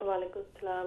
Walaikum salam.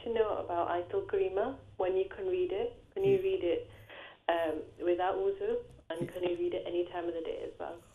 to know about Ayatul Karima, when you can read it. Can you read it without wuzu, and can you read it any time of the day as well?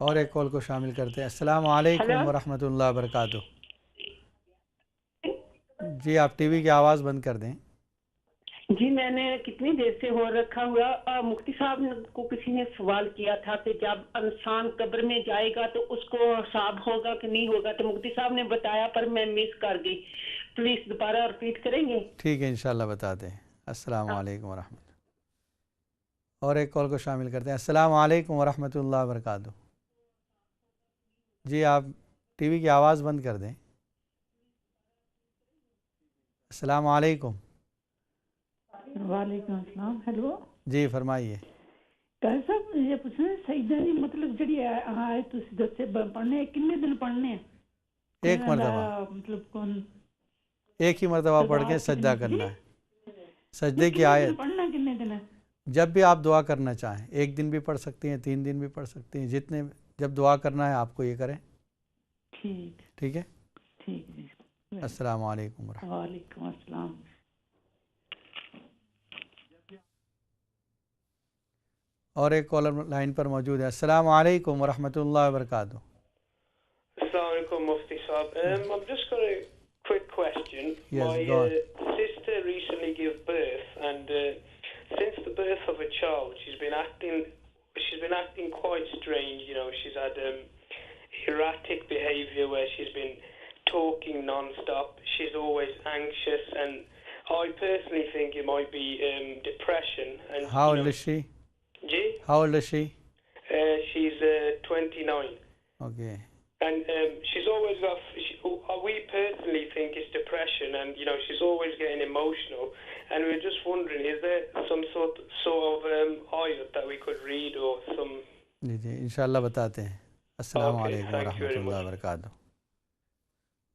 اور ایک کال کو شامل کرتے ہیں. السلام علیکم ورحمۃ اللہ وبرکاتہ. جی آپ ٹی وی کی آواز بند کر دیں. جی میں نے کتنی دیر سے ہو رکھا ہوا. مفتی صاحب کو کسی نے سوال کیا تھا کہ جب انسان قبر میں جائے گا تو اس کو حساب ہوگا کہ نہیں ہوگا, تو مفتی صاحب نے بتایا پر میں مس کر گئی. پلیز دوبارہ ریپیٹ کریں گے؟ ٹھیک ہے انشاءاللہ بتاتے ہیں. السلام علیکم ورحمۃ اللہ. اور ایک کال کو شامل کرتے ہیں. السلام علیکم ورحمۃ اللہ وبرکاتہ. جی آپ ٹی وی کی آواز بند کر دیں. السلام علیکم. وعلیکم السلام. ہیلو جی فرمائیے. قاری صاحب یہ پوچھنا ہے سجدہ دی مطلب جڑی آیت تسی دسے پڑھنے کتنے دن پڑھنے ہیں؟ ایک مرتبہ, مطلب کون ایک ہی مرتبہ پڑھ کے سجدہ کرنا ہے. سجدے کی آیت پڑھنا کتنے دن ہے؟ جب بھی آپ دعا کرنا چاہیں, ایک دن بھی پڑھ سکتے ہیں, 3 دن بھی پڑھ سکتے ہیں, جتنے جب دعا کرنا ہے آپ کو یہ کریں. ٹھیک ہے. ٹھیک ہے. السلام علیکم ورحمۃ. وعلیکم السلام. اور ایک کالر لائن پر موجود ہے. السلام علیکم ورحمۃ اللہ وبرکاتہ. السلام علیکم مفتی صاحب. I've just got a quick question. Yes, My go on. sister recently gave birth, and since the birth of a child, she's been acting quite strange. You know, she's had erratic behavior where she's been talking non-stop. She's always anxious, and I personally think it might be depression. And How old is she? Ji? How old is she? She's 29. Okay. And she's always got, we personally think it's depression, and you know she's always getting emotional, and we're just wondering, is there some sort of ayat that we could read or some? جی انشاءاللہ بتاتے ہیں. السلام علیکم ورحمۃ اللہ وبرکاتہ.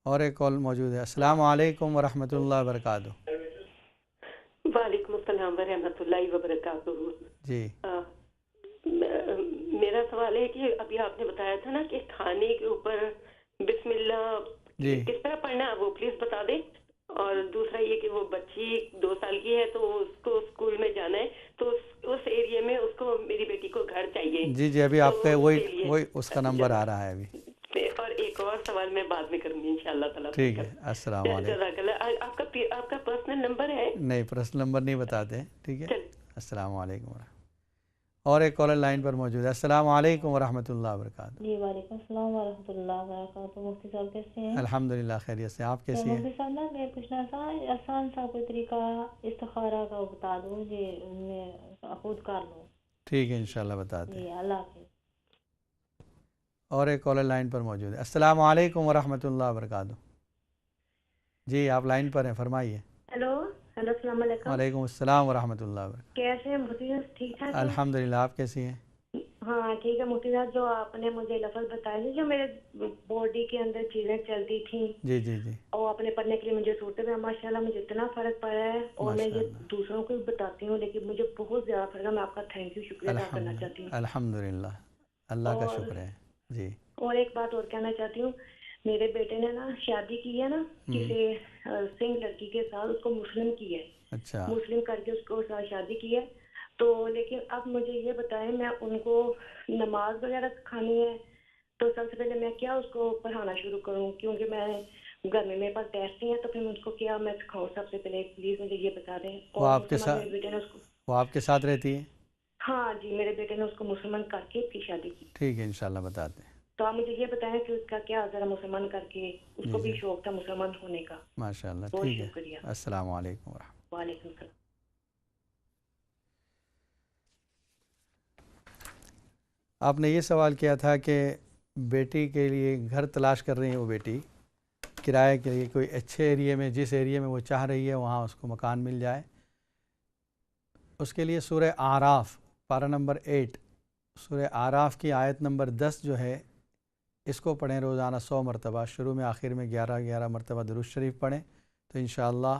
اور ایک کال موجود ہے. السلام علیکم ورحمۃ اللہ وبرکاتہ. وعلیکم السلام ورحمۃ اللہ وبرکاتہ. جی میرا سوال ہے کہ ابھی آپ نے بتایا تھا نا کہ کھانے کے اوپر بسم اللہ کس طرح پڑھنا ہے, وہ پلیز بتا دیں. اور دوسرا یہ کہ وہ بچی 2 سال کی ہے تو اس کو اسکول میں جانا ہے, تو اس ایریے میں اس کو, میری بیٹی کو گھر چاہیے. جی ابھی آپ کا وہی اس کا نمبر آ رہا ہے ابھی. اور ایک اور سوال میں بعد میں کروں گی انشاءاللہ تعالیٰ. ٹھیک ہے. السلام علیکم. آپ کا پرسنل نمبر ہے؟ نہیں پرسنل نمبر نہیں بتاتے ہیں. ٹھیک ہے. السلام علیکم ورحمۃ. اور ایک کالر لائن پر موجود ہے. السلام علیکم ورحمۃ اللہ وبرکاتہ. جی وعلیکم السلام ورحمۃ اللہ وبرکاتہ. مفتی صاحب کیسے ہیں؟ الحمدللہ خیریت سے. آپ کیسی ہیں؟ مفتی صاحب میں پوچھنا تھا آسان سا کوئی طریقہ استخارہ کا بتا دوں جی, میں خود کر لوں. ٹھیک ہے انشاءاللہ بتاتے ہیں. جی اللہ حافظ. اور ایک کالر لائن پر موجود ہے. السلام علیکم ورحمۃ اللہ وبرکاتہ. جی آپ لائن پر ہیں, فرمائیے. ہیلو السلام علیکم. وعلیکم السلام ورحمۃ اللہ وبرکاتہ. کیسے ہیں مفتی صاحب؟ ٹھیک ٹھاک. الحمدللہ. آپ کیسی ہیں؟ ہاں ٹھیک ہے مفتی صاحب. جو آپ نے مجھے لفظ بتائے تھے جو میرے باڈی کے اندر چیزیں چلتی تھیں, جی اور اپنے پڑھنے کے لیے مجھے صورتیں میں ماشاءاللہ مجھے اتنا فرق پڑا ہے, اور میں یہ دوسروں کو بھی بتاتی ہوں, لیکن مجھے بہت زیادہ فرق ہے. میں آپ کا تھینک یو شکریہ ادا کرنا چاہتی ہوں. الحمدللہ اللہ کا شکر ہے. جی اور ایک بات اور کہنا چاہتی ہوں, میرے بیٹے نے نا شادی کی ہے نا کسی سنگھ لڑکی کے ساتھ, اس کو مسلم کی ہے. اچھا. مسلم کر کے اس کو ساتھ شادی کی ہے. تو لیکن اب مجھے یہ بتائیں, میں ان کو نماز وغیرہ سکھانی ہے تو سب سے پہلے میں کیا اس کو پڑھانا شروع کروں, کیونکہ میں گھر میں میرے پاس ٹیسٹ ہیں, تو پھر میں اس کو کیا میں سکھاؤں؟ سب سے پہلے پلیز مجھے یہ بتا دیں. وہ آپ کے ساتھ رہتی ہے؟ ہاں جی, میرے بیٹے نے اس کو مسلمان کر کے پھر شادی کی. ٹھیک ہے انشاءاللہ بتاتے ہیں. تو آپ مجھے یہ بتائیں کہ اس کا کیا ذرا مسلمان کر کے, اس کو بھی شوق تھا مسلمان ہونے کا. ماشاءاللہ. بہت ٹھیک ہے. شکریہ. السلام علیکم ورحمۃ. وعلیکم السلام. آپ نے یہ سوال کیا تھا کہ بیٹی کے لیے گھر تلاش کر رہی ہے وہ بیٹی کرائے کے لیے, کوئی اچھے ایریے میں, جس ایریے میں وہ چاہ رہی ہے وہاں اس کو مکان مل جائے. اس کے لیے سورہ اعراف پارہ نمبر 8, سورہ اعراف کی آیت نمبر 10 جو ہے, اس کو پڑھیں روزانہ 100 مرتبہ. شروع میں آخر میں 11 مرتبہ درود شریف پڑھیں, تو انشاءاللہ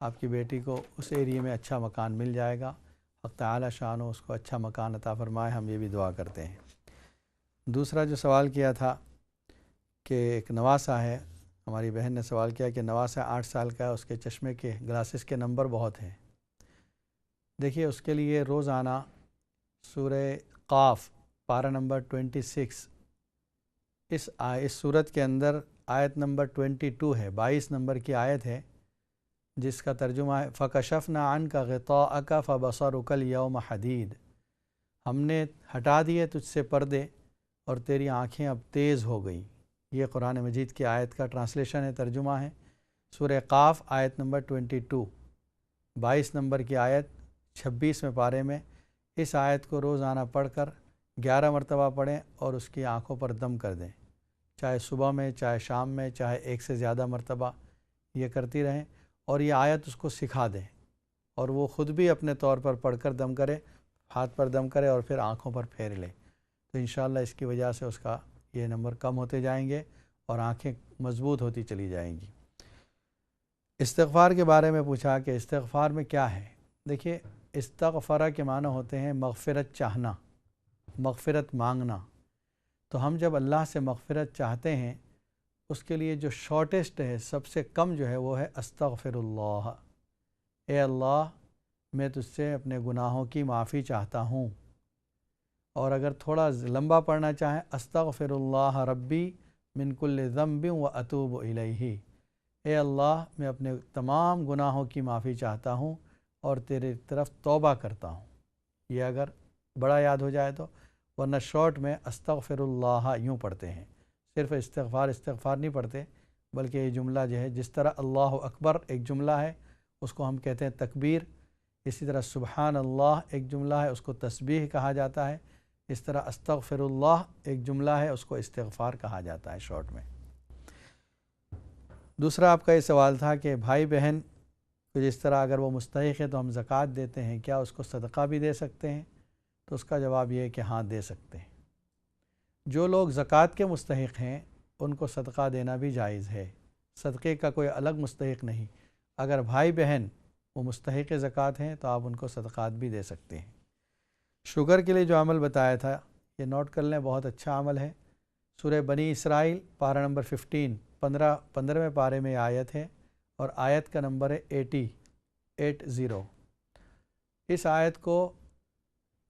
آپ کی بیٹی کو اس ایریے میں اچھا مکان مل جائے گا. حق تعالی شان اس کو اچھا مکان عطا فرمائے, ہم یہ بھی دعا کرتے ہیں. دوسرا جو سوال کیا تھا کہ ایک نواسہ ہے, ہماری بہن نے سوال کیا کہ نواسہ 8 سال کا ہے, اس کے چشمے کے گلاسز کے نمبر بہت ہیں. دیکھیے اس کے لیے روزانہ سورہ قاف پارہ نمبر 26 اس صورت کے اندر آیت نمبر 22 ہے، 22 نمبر کی آیت ہے، جس کا ترجمہ ہے فَكَشَفْنَا عَنْكَ غِطَاءَكَ فَبَصَرُكَ الْيَوْمَ حَدِيدٌ، ہم نے ہٹا دیے تجھ سے پردے اور تیری آنکھیں اب تیز ہو گئیں۔ یہ قرآن مجید کی آیت کا ٹرانسلیشن ہے، ترجمہ ہے۔ سورہ قاف آیت نمبر 22، 22 نمبر کی آیت 26ویں پارے میں اس آیت کو روزانہ پڑھ کر 11 مرتبہ پڑھیں اور اس کی آنکھوں پر دم کر دیں، چاہے صبح میں، چاہے شام میں، چاہے ایک سے زیادہ مرتبہ یہ کرتی رہیں، اور یہ آیت اس کو سکھا دیں اور وہ خود بھی اپنے طور پر پڑھ کر دم کرے، ہاتھ پر دم کرے اور پھر آنکھوں پر پھیر لے، تو انشاءاللہ اس کی وجہ سے اس کا یہ نمبر کم ہوتے جائیں گے اور آنکھیں مضبوط ہوتی چلی جائیں گی۔ استغفار کے بارے میں پوچھا کہ استغفار میں کیا ہے؟ دیکھیے، استغفارہ کے معنی ہوتے ہیں مغفرت چاہنا، مغفرت مانگنا۔ تو ہم جب اللہ سے مغفرت چاہتے ہیں، اس کے لیے جو شارٹیسٹ ہے، سب سے کم جو ہے وہ ہے استغفر اللہ، اے اللہ میں تجھ سے اپنے گناہوں کی معافی چاہتا ہوں۔ اور اگر تھوڑا لمبا پڑھنا چاہیں، استغفر اللہ ربی من کل ذنب و اتوب الیہ، اے اللہ میں اپنے تمام گناہوں کی معافی چاہتا ہوں اور تیرے طرف توبہ کرتا ہوں۔ یہ اگر بڑا یاد ہو جائے تو، ورنہ شارٹ میں استغفر اللہ یوں پڑھتے ہیں، صرف استغفار نہیں پڑھتے، بلکہ یہ جملہ جو ہے، جس طرح اللہ اکبر ایک جملہ ہے اس کو ہم کہتے ہیں تکبیر، اسی طرح سبحان اللہ ایک جملہ ہے اس کو تسبیح کہا جاتا ہے، اس طرح استغفر اللہ ایک جملہ ہے اس کو استغفار کہا جاتا ہے شارٹ میں۔ دوسرا آپ کا یہ سوال تھا کہ بھائی بہن کو جس طرح اگر وہ مستحق ہے تو ہم زکوٰۃ دیتے ہیں، کیا اس کو صدقہ بھی دے سکتے ہیں؟ تو اس کا جواب یہ ہے کہ ہاں دے سکتے ہیں۔ جو لوگ زکوٰۃ کے مستحق ہیں ان کو صدقہ دینا بھی جائز ہے، صدقے کا کوئی الگ مستحق نہیں۔ اگر بھائی بہن وہ مستحق زکوٰۃ ہیں تو آپ ان کو صدقات بھی دے سکتے ہیں۔ شوگر کے لیے جو عمل بتایا تھا یہ نوٹ کر لیں، بہت اچھا عمل ہے۔ سورہ بنی اسرائیل پارہ نمبر 15ویں پارے میں آیت ہے اور آیت کا نمبر ہے 80۔ اس آیت کو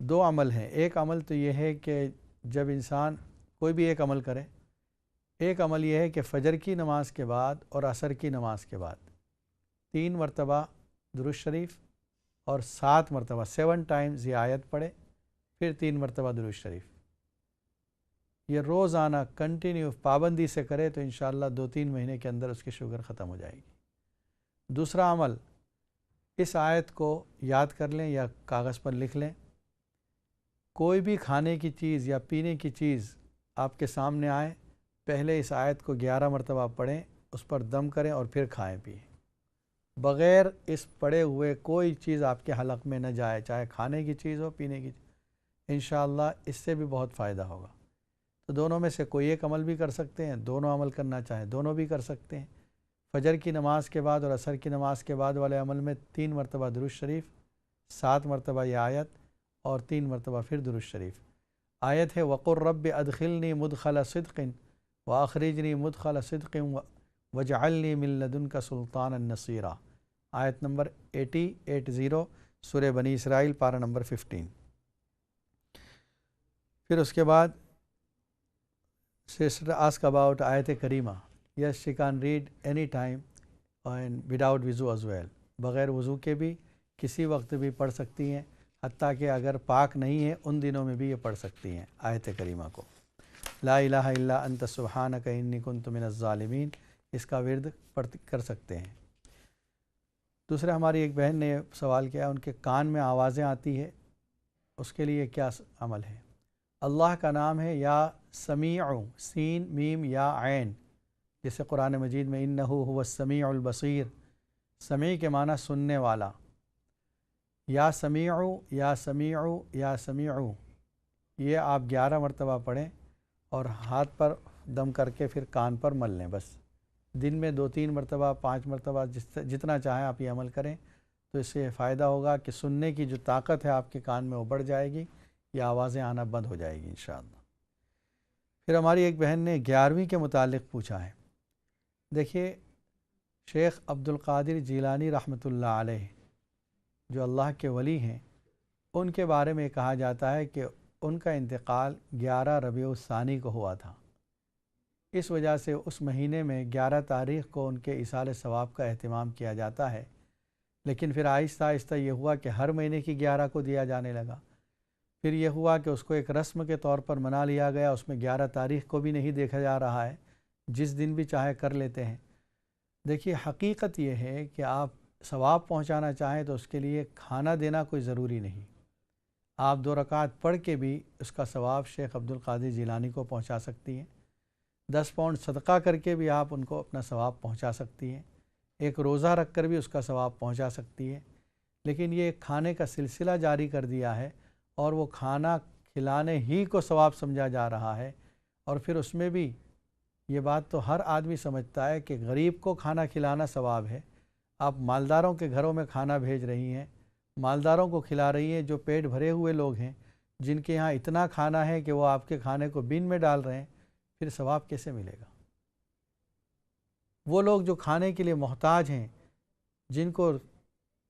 دو عمل ہیں۔ ایک عمل تو یہ ہے کہ جب انسان کوئی بھی ایک عمل کرے، ایک عمل یہ ہے کہ فجر کی نماز کے بعد اور عصر کی نماز کے بعد 3 مرتبہ درود شریف اور 7 مرتبہ 7 ٹائمز یہ آیت پڑھے، پھر 3 مرتبہ درود شریف۔ یہ روزانہ کنٹینیو پابندی سے کرے تو انشاءاللہ 2-3 مہینے کے اندر اس کی شوگر ختم ہو جائے گی۔ دوسرا عمل، اس آیت کو یاد کر لیں یا کاغذ پر لکھ لیں، کوئی بھی کھانے کی چیز یا پینے کی چیز آپ کے سامنے آئے، پہلے اس آیت کو 11 مرتبہ پڑھیں، اس پر دم کریں اور پھر کھائیں پئیں۔ بغیر اس پڑے ہوئے کوئی چیز آپ کے حلق میں نہ جائے، چاہے کھانے کی چیز ہو، پینے کی چیز، انشاءاللہ اس سے بھی بہت فائدہ ہوگا۔ تو دونوں میں سے کوئی ایک عمل بھی کر سکتے ہیں، دونوں عمل کرنا چاہیں دونوں بھی کر سکتے ہیں۔ فجر کی نماز کے بعد اور عصر کی نماز کے بعد والے عمل میں 3 مرتبہ درود شریف، 7 مرتبہ یہ آیت اور 3 مرتبہ پھر درود شریف۔ آیت ہے وَقُلْ رَبِّ أَدْخِلْنِي مُدْخَلَ صِدْقٍ وَأَخْرِجْنِي مُدْخَلَ صِدْقٍ وَاجْعَلْنِي مِن لَّدُنْكَ سُلْطَانًا نَصِيرًا، آیت نمبر 80 سورہ بنی اسرائیل پارہ نمبر 15۔ پھر اس کے بعد سسٹر آسک اباؤٹ آیت کریمہ۔ Yes she can read any time and without وضو از ویل، بغیر وضو کے بھی کسی وقت بھی پڑھ سکتی ہیں، حتیٰ کہ اگر پاک نہیں ہے ان دنوں میں بھی یہ پڑھ سکتی ہیں آیت کریمہ کو۔ لا الہ الا انت سبحانک انی کنت من الظالمین، اس کا ورد کر سکتے ہیں۔ دوسرے ہماری ایک بہن نے سوال کیا، ان کے کان میں آوازیں آتی ہے، اس کے لیے کیا عمل ہے؟ اللہ کا نام ہے یا سمیع، سین میم یا عین، جیسے قرآن مجید میں انہ هو السمیع البصیر، سمیع کے معنی سننے والا، یا سمیع یا سمیع یا سمیع، یہ آپ 11 مرتبہ پڑھیں اور ہاتھ پر دم کر کے پھر کان پر مل لیں۔ بس دن میں 2-3 مرتبہ 5 مرتبہ جتنا چاہیں آپ یہ عمل کریں، تو اس سے فائدہ ہوگا کہ سننے کی جو طاقت ہے آپ کے کان میں وہ بڑھ جائے گی، یہ آوازیں آنا بند ہو جائے گی انشاءاللہ۔ پھر ہماری ایک بہن نے 11ویں کے متعلق پوچھا ہے۔ دیکھیے، شیخ عبد القادر جیلانی رحمۃ اللہ علیہ جو اللہ کے ولی ہیں، ان کے بارے میں کہا جاتا ہے کہ ان کا انتقال 11 ربیع الثانی کو ہوا تھا، اس وجہ سے اس مہینے میں 11 تاریخ کو ان کے ایصال ثواب کا اہتمام کیا جاتا ہے، لیکن پھر آہستہ آہستہ یہ ہوا کہ ہر مہینے کی 11 کو دیا جانے لگا۔ پھر یہ ہوا کہ اس کو ایک رسم کے طور پر منا لیا گیا، اس میں 11 تاریخ کو بھی نہیں دیکھا جا رہا ہے، جس دن بھی چاہے کر لیتے ہیں۔ دیکھیے حقیقت یہ ہے کہ آپ ثواب پہنچانا چاہیں تو اس کے لیے کھانا دینا کوئی ضروری نہیں، آپ 2 رکعت پڑھ کے بھی اس کا ثواب شیخ عبد القادر جیلانی کو پہنچا سکتی ہیں، 10 پاؤنڈ صدقہ کر کے بھی آپ ان کو اپنا ثواب پہنچا سکتی ہیں، ایک روزہ رکھ کر بھی اس کا ثواب پہنچا سکتی ہے۔ لیکن یہ ایک کھانے کا سلسلہ جاری کر دیا ہے اور وہ کھانا کھلانے ہی کو ثواب سمجھا جا رہا ہے، اور پھر اس میں بھی یہ بات تو ہر آدمی سمجھتا ہے کہ غریب کو کھانا کھلانا ثواب ہے۔ آپ مالداروں کے گھروں میں کھانا بھیج رہی ہیں، مالداروں کو کھلا رہی ہیں، جو پیٹ بھرے ہوئے لوگ ہیں، جن کے ہاں اتنا کھانا ہے کہ وہ آپ کے کھانے کو بن میں ڈال رہے ہیں، پھر ثواب کیسے ملے گا؟ وہ لوگ جو کھانے کے لیے محتاج ہیں، جن کو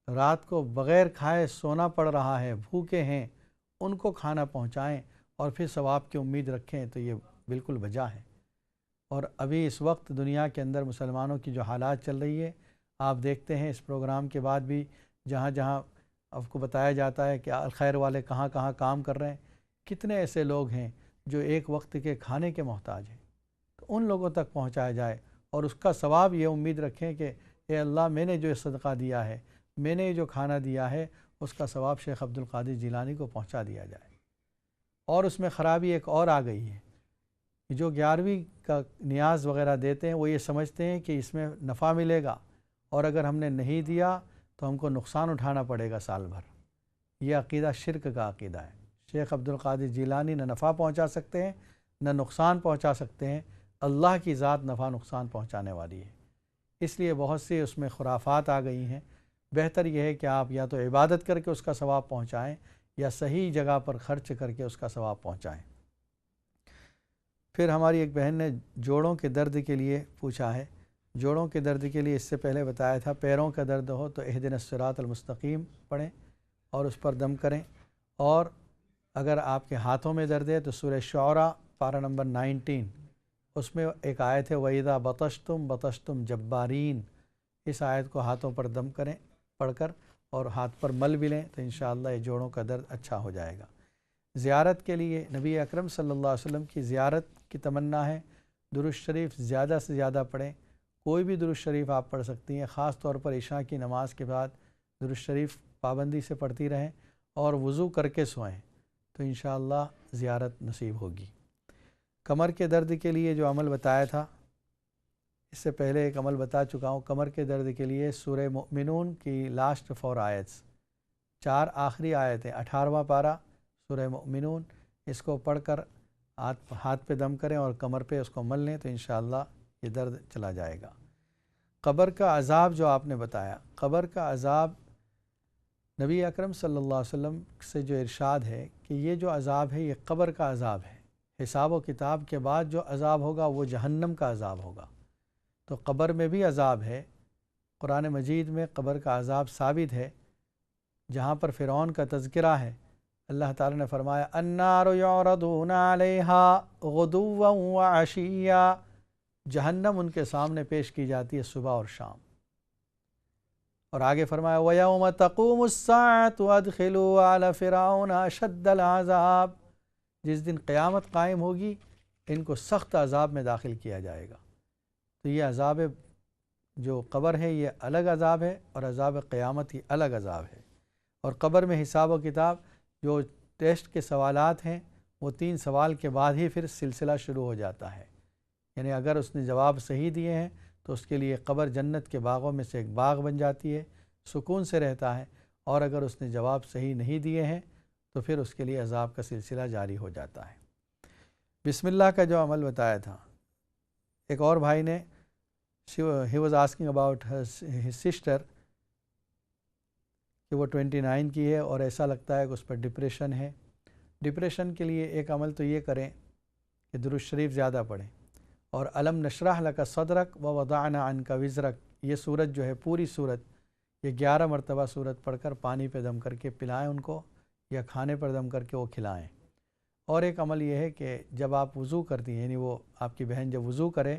رات کو بغیر کھائے سونا پڑ رہا ہے، بھوکے ہیں، ان کو کھانا پہنچائیں اور پھر ثواب کی امید رکھیں تو یہ بالکل بجا ہے۔ اور ابھی اس وقت دنیا کے اندر مسلمانوں کی جو حالات چل رہی ہے، آپ دیکھتے ہیں اس پروگرام کے بعد بھی جہاں جہاں آپ کو بتایا جاتا ہے کہ الخیر والے کہاں کہاں کام کر رہے ہیں، کتنے ایسے لوگ ہیں جو ایک وقت کے کھانے کے محتاج ہیں، تو ان لوگوں تک پہنچایا جائے اور اس کا ثواب یہ امید رکھیں کہ اے اللہ میں نے جو صدقہ دیا ہے، میں نے جو کھانا دیا ہے، اس کا ثواب شیخ عبد القادر جیلانی کو پہنچا دیا جائے۔ اور اس میں خرابی ایک اور آ گئی ہے، جو 11ویں کا نیاز وغیرہ دیتے ہیں وہ یہ سمجھتے ہیں کہ اس میں نفع ملے گا، اور اگر ہم نے نہیں دیا تو ہم کو نقصان اٹھانا پڑے گا سال بھر۔ یہ عقیدہ شرک کا عقیدہ ہے۔ شیخ عبد القادر جیلانی نہ نفع پہنچا سکتے ہیں نہ نقصان پہنچا سکتے ہیں، اللہ کی ذات نفع نقصان پہنچانے والی ہے۔ اس لیے بہت سی اس میں خرافات آ گئی ہیں۔ بہتر یہ ہے کہ آپ یا تو عبادت کر کے اس کا ثواب پہنچائیں یا صحیح جگہ پر خرچ کر کے اس کا ثواب پہنچائیں۔ پھر ہماری ایک بہن نے جوڑوں کے درد کے لیے پوچھا ہے۔ جوڑوں کے درد کے لیے اس سے پہلے بتایا تھا، پیروں کا درد ہو تو اہدنا الصراط المستقیم پڑھیں اور اس پر دم کریں، اور اگر آپ کے ہاتھوں میں درد ہے تو سورہ شعراء پارہ نمبر 19 اس میں ایک آیت ہے وَإِذَا بَطَشْتُمْ بَطَشْتُمْ جَبَّارِينَ، اس آیت کو ہاتھوں پر دم کریں پڑھ کر اور ہاتھ پر مل بھی لیں تو انشاءاللہ یہ جوڑوں کا درد اچھا ہو جائے گا۔ زیارت کے لیے نبی اکرم صلی اللہ علیہ وسلم کی زیارت کی تمنا ہے، درود شریف زیادہ سے زیادہ پڑھیں، کوئی بھی درود شریف آپ پڑھ سکتی ہیں، خاص طور پر عشاء کی نماز کے بعد درود شریف پابندی سے پڑھتی رہیں اور وضو کر کے سوئیں تو انشاءاللہ زیارت نصیب ہوگی۔ کمر کے درد کے لیے جو عمل بتایا تھا، اس سے پہلے ایک عمل بتا چکا ہوں۔ کمر کے درد کے لیے سورہ مؤمنون کی لاسٹ 4 آیتس، 4 آخری آیتیں، 18واں پارہ سورہ مؤمنون، اس کو پڑھ کر ہاتھ پہ دم کریں اور کمر پہ اس کو مل لیں تو انشاءاللہ یہ درد چلا جائے گا۔ قبر کا عذاب جو آپ نے بتایا، قبر کا عذاب نبی اکرم صلی اللہ علیہ وسلم سے جو ارشاد ہے کہ یہ جو عذاب ہے یہ قبر کا عذاب ہے، حساب و کتاب کے بعد جو عذاب ہوگا وہ جہنم کا عذاب ہوگا، تو قبر میں بھی عذاب ہے۔ قرآن مجید میں قبر کا عذاب ثابت ہے، جہاں پر فرعون کا تذکرہ ہے، اللہ تعالیٰ نے فرمایا النار یعرضون علیہا غدوا وعشیا، جہنم ان کے سامنے پیش کی جاتی ہے صبح اور شام، اور آگے فرمایا وَيَوْمَ تَقُومُ السَّاعَةُ أَدْخِلُوا آلَ فِرْعَوْنَ أَشَدَّ الْعَذَابِ، جس دن قیامت قائم ہوگی ان کو سخت عذاب میں داخل کیا جائے گا۔ تو یہ عذاب جو قبر ہے یہ الگ عذاب ہے اور عذاب قیامت ہی الگ عذاب ہے۔ اور قبر میں حساب و کتاب جو ٹیسٹ کے سوالات ہیں وہ 3 سوال کے بعد ہی پھر سلسلہ شروع ہو جاتا ہے، یعنی اگر اس نے جواب صحیح دیے ہیں تو اس کے لیے قبر جنت کے باغوں میں سے ایک باغ بن جاتی ہے، سکون سے رہتا ہے، اور اگر اس نے جواب صحیح نہیں دیے ہیں تو پھر اس کے لیے عذاب کا سلسلہ جاری ہو جاتا ہے۔ بسم اللہ کا جو عمل بتایا تھا، ایک اور بھائی نے he was asking about his sister کہ وہ 29 کی ہے اور ایسا لگتا ہے کہ اس پر ڈپریشن ہے۔ ڈپریشن کے لیے ایک عمل تو یہ کریں کہ درود شریف زیادہ پڑھیں، اور الم نشرح لک صدرک ووضعنا عنک وزرک، یہ سورت جو ہے پوری سورت، یہ 11 مرتبہ سورت پڑھ کر پانی پہ دم کر کے پلائیں ان کو، یا کھانے پر دم کر کے وہ کھلائیں، اور ایک عمل یہ ہے کہ جب آپ وضو کرتی ہیں، یعنی وہ آپ کی بہن جب وضو کرے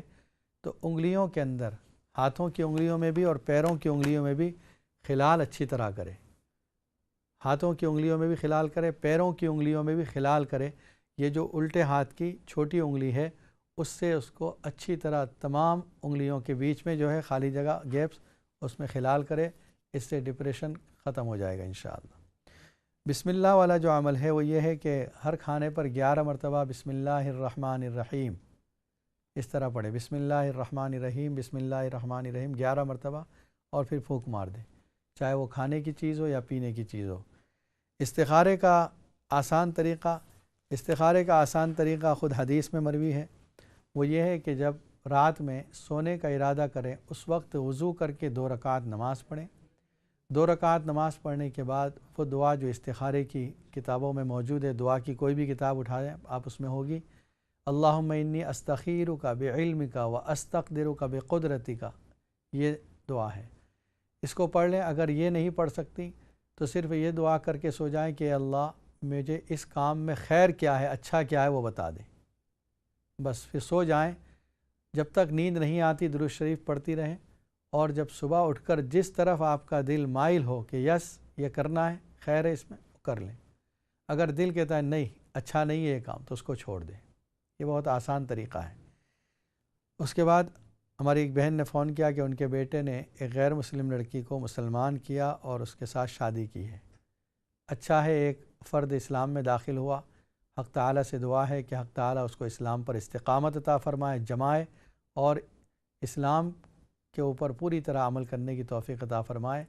تو انگلیوں کے اندر، ہاتھوں کی انگلیوں میں بھی اور پیروں کی انگلیوں میں بھی خلال اچھی طرح کرے، ہاتھوں کی انگلیوں میں بھی خلال کرے، پیروں کی انگلیوں میں بھی خلال کرے۔ یہ جو الٹے ہاتھ کی چھوٹی انگلی ہے اس سے اس کو اچھی طرح تمام انگلیوں کے بیچ میں جو ہے خالی جگہ گیپس اس میں خلال کرے، اس سے ڈپریشن ختم ہو جائے گا انشاءاللہ۔ بسم اللہ والا جو عمل ہے وہ یہ ہے کہ ہر کھانے پر 11 مرتبہ بسم اللہ الرحمن الرحیم اس طرح پڑھے، بسم اللہ الرحمن الرحیم، بسم اللہ الرحمن الرحیم 11 مرتبہ، اور پھر پھونک مار دیں، چاہے وہ کھانے کی چیز ہو یا پینے کی چیز ہو۔ استخارے کا آسان طریقہ خود حدیث میں مروی ہے، وہ یہ ہے کہ جب رات میں سونے کا ارادہ کریں اس وقت وضو کر کے 2 رکعت نماز پڑھیں۔ 2 رکعت نماز پڑھنے کے بعد وہ دعا جو استخارے کی کتابوں میں موجود ہے، دعا کی کوئی بھی کتاب اٹھائیں آپ، اس میں ہوگی اللہم انی استخیرک بعلمک و استقدرک بقدرتک، یہ دعا ہے، اس کو پڑھ لیں۔ اگر یہ نہیں پڑھ سکتی تو صرف یہ دعا کر کے سو جائیں کہ اللہ مجھے اس کام میں خیر کیا ہے، اچھا کیا ہے وہ بتا دیں، بس پھر سو جائیں۔ جب تک نیند نہیں آتی درود شریف پڑھتی رہیں، اور جب صبح اٹھ کر جس طرف آپ کا دل مائل ہو کہ یس یہ کرنا ہے، خیر ہے اس میں، کر لیں۔ اگر دل کہتا ہے نہیں اچھا نہیں ہے یہ کام تو اس کو چھوڑ دیں۔ یہ بہت آسان طریقہ ہے۔ اس کے بعد ہماری ایک بہن نے فون کیا کہ ان کے بیٹے نے ایک غیر مسلم لڑکی کو مسلمان کیا اور اس کے ساتھ شادی کی ہے۔ اچھا ہے ایک فرد اسلام میں داخل ہوا، حق تعالیٰ سے دعا ہے کہ حق تعالیٰ اس کو اسلام پر استقامت عطا فرمائے، جمائے، اور اسلام کے اوپر پوری طرح عمل کرنے کی توفیق عطا فرمائے۔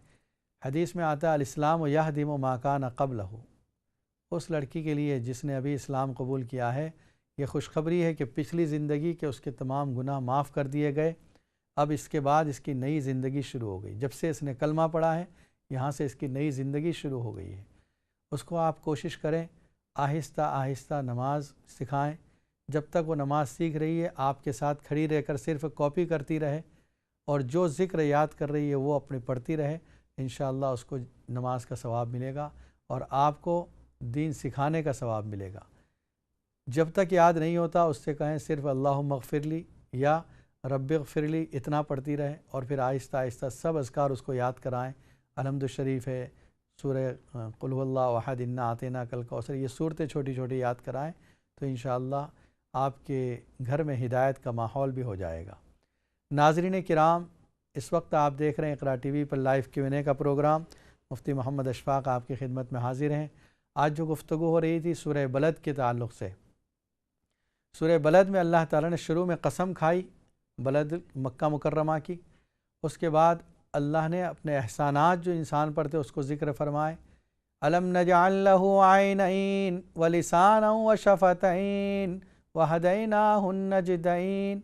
حدیث میں آتا ہے الاسلام یہدم ما کان قبلہ، اس لڑکی کے لیے جس نے ابھی اسلام قبول کیا ہے یہ خوشخبری ہے کہ پچھلی زندگی کے اس کے تمام گناہ معاف کر دیے گئے، اب اس کے بعد اس کی نئی زندگی شروع ہو گئی۔ جب سے اس نے کلمہ پڑھا ہے یہاں سے اس کی نئی زندگی شروع ہو گئی ہے۔ اس کو آپ کوشش کریں آہستہ آہستہ نماز سکھائیں، جب تک وہ نماز سیکھ رہی ہے آپ کے ساتھ کھڑی رہ کر صرف کاپی کرتی رہے، اور جو ذکر یاد کر رہی ہے وہ اپنی پڑھتی رہے، انشاءاللہ اس کو نماز کا ثواب ملے گا اور آپ کو دین سکھانے کا ثواب ملے گا۔ جب تک یاد نہیں ہوتا اس سے کہیں صرف اللہم اغفر لی یا رب اغفر لی اتنا پڑھتی رہے، اور پھر آہستہ آہستہ سب اذکار اس کو یاد کرائیں۔ الحمد شریف ہے، سورہ قل هو اللہ احد، انا اعطیناک الکوثر، یہ صورتیں چھوٹی چھوٹی یاد کرائیں تو انشاءاللہ آپ کے گھر میں ہدایت کا ماحول بھی ہو جائے گا۔ ناظرین کرام، اس وقت آپ دیکھ رہے ہیں اقرا ٹی وی پر لائیو Q&A کا پروگرام۔ مفتی محمد اشفاق آپ کی خدمت میں حاضر ہیں۔ آج جو گفتگو ہو رہی تھی سورہ بلد کے تعلق سے، سورہ بلد میں اللہ تعالیٰ نے شروع میں قسم کھائی بلد مکہ مکرمہ کی، اس کے بعد اللہ نے اپنے احسانات جو انسان پر تھے اس کو ذکر فرمائے، الم نجعل لہ عینین ولسانا وشفتین وہدیناہ النجدین۔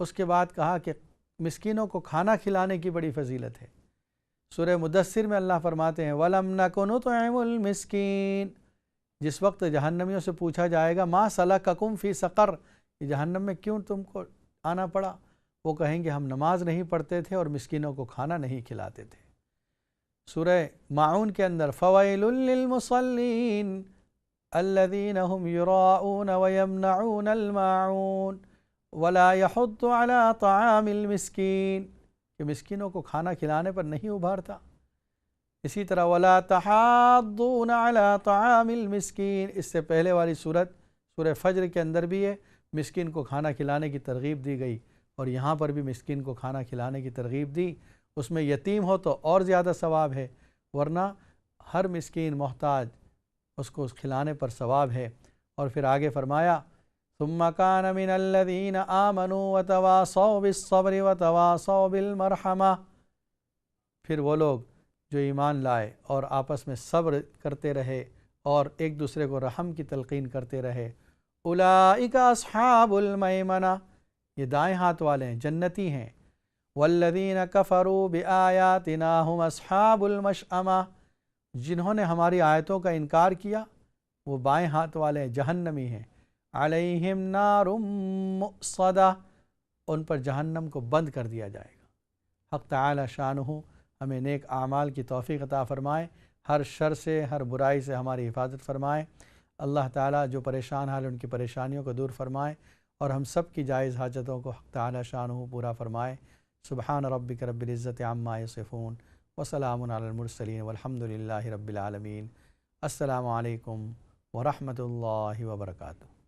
اس کے بعد کہا کہ مسکینوں کو کھانا کھلانے کی بڑی فضیلت ہے۔ سورہ مدثر میں اللہ فرماتے ہیں وَلَمْ نَكُ نُطْعِمُ الْمِسْكِينَ، جس وقت جہنمیوں سے پوچھا جائے گا مَا سَلَكَكُمْ فِي سَقَرَ، یہ جہنم میں کیوں تم کو آنا پڑا، وہ کہیں گے ہم نماز نہیں پڑھتے تھے اور مسکینوں کو کھانا نہیں کھلاتے تھے۔ سورہ ماعون کے اندر فَوَيْلٌ لِّلْمُصَلِّينَ الَّذِينَ هُمْ يُرَاءُونَ وَيَمْنَعُونَ الْمَاعُونَ وَلَا يَحُضُّ عَلَىٰ طَعَامِ الْمِسْكِينِ، کہ مسکینوں کو کھانا کھلانے پر نہیں ابھارتا۔ اسی طرح وَلَا تَحَاضُّونَ عَلَىٰ طَعَامِ الْمِسْكِينِ، اس سے پہلے والی سورت سورہ فجر کے اندر بھی ہے مسکین کو کھانا کھلانے کی ترغیب دی گئی، اور یہاں پر بھی مسکین کو کھانا کھلانے کی ترغیب دی۔ اس میں یتیم ہو تو اور زیادہ ثواب ہے، ورنہ ہر مسکین محتاج اس کو کھلانے پر ثواب ہے۔ اور پھر آگے فرمایا ثم كان من الذين آمنوا وتواصوا بالصبر وتواصوا بالمرحمة، پھر وہ لوگ جو ایمان لائے اور آپس میں صبر کرتے رہے اور ایک دوسرے کو رحم کی تلقین کرتے رہے، اولئک اصحاب المیمنہ، یہ دائیں ہاتھ والے ہیں، جنتی ہیں۔ والذین کفروا بآیاتنا هم اصحاب المشأمہ، جنہوں نے ہماری آیتوں کا انکار کیا وہ بائیں ہاتھ والے ہیں، جہنمی ہیں۔ علیہم نار مؤصدہ، ان پر جہنم کو بند کر دیا جائے گا۔ حق تعالی شانہ ہمیں نیک اعمال کی توفیق عطا فرمائے، ہر شر سے ہر برائی سے ہماری حفاظت فرمائے۔ اللہ تعالیٰ جو پریشان حال ان کی پریشانیوں کو دور فرمائے اور ہم سب کی جائز حاجتوں کو حق تعالیٰ شانہ پورا فرمائے۔ سبحان ربک رب العزت عما یصفون وسلام علی المرسلین والحمد للہ رب العالمین۔ السلام علیکم ورحمۃ اللہ وبرکاتہ۔